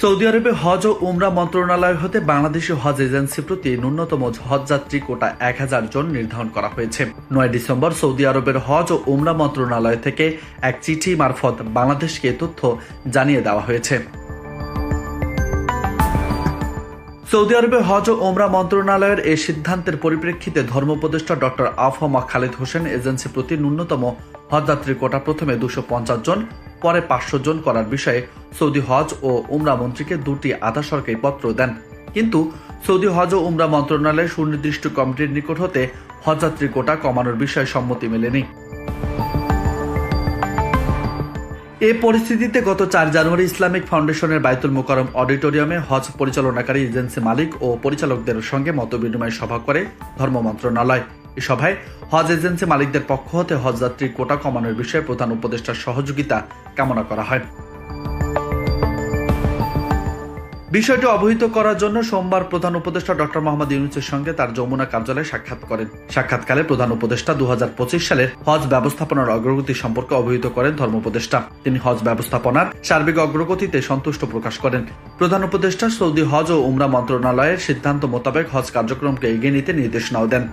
Saudi আরবে হজ ও উমরা মন্ত্রণালয় হতে বাংলাদেশি হজ এজেন্সি প্রতি ন্যূনতম হজযাত্রী কোটা 1000 জন নির্ধারণ করা হয়েছে। 9 ডিসেম্বর সৌদি আরবের হজ ও উমরা মন্ত্রণালয় থেকে এক চিঠি মারফত বাংলাদেশকে তথ্য জানিয়ে দেওয়া হয়েছে। সৌদি আরবে হজ ও ওমরা মন্ত্রণালয়ের এই সিদ্ধান্তের পরিপ্রেক্ষিতে ধর্ম উপদেষ্টা ডক্টর আফম খালেদ হোসেন এজেন্সি প্রতি ন্যূনতম হজযাত্রী কোটা প্রথমে 250 জন, পরে 500 জন করার বিষয়ে সৌদি হজ ও উমরা মন্ত্রীকে দুটি আধা সরকারি পত্র দেন। কিন্তু সৌদি হজ ও উমরা মন্ত্রণালয়ের সুনির্দিষ্ট কমিটির নিকট হতে হজযাত্রী কোটা কমানোর বিষয়ে সম্মতি মেলেনি। এ পরিস্থিতিতে গত 4 জানুয়ারি ইসলামিক ফাউন্ডেশনের বায়তুল মোকাররম অডিটোরিয়ামে হজ পরিচালনাকারী এজেন্সি মালিক ও পরিচালকদের সঙ্গে মতবিনিময় সভা করে ধর্ম মন্ত্রণালয়। এ সভায় হজ এজেন্সি মালিকদের পক্ষ হতে হজযাত্রী কোটা কমানোর বিষয়ে প্রধান উপদেষ্টার সহযোগিতা কামনা করা হয়। বিষয়টি অবহিত করার জন্য সোমবার প্রধান উপদেষ্টা ডক্টর মোহাম্মদ ইউনূসের সঙ্গে তার যমুনা কার্যালয়ে সাক্ষাৎ করেন। সাক্ষাৎকালে প্রধান উপদেষ্টা 2025 সালের হজ ব্যবস্থাপনার অগ্রগতি সম্পর্কে অবহিত করেন ধর্ম উপদেষ্টা। তিনি হজ ব্যবস্থাপনার সার্বিক অগ্রগতিতে সন্তুষ্ট প্রকাশ করেন। প্রধান উপদেষ্টা সৌদি হজ ও উমরা মন্ত্রণালয়ের সিদ্ধান্ত মোতাবেক হজ কার্যক্রমকে এগিয়ে নিতে নির্দেশনাও দেন।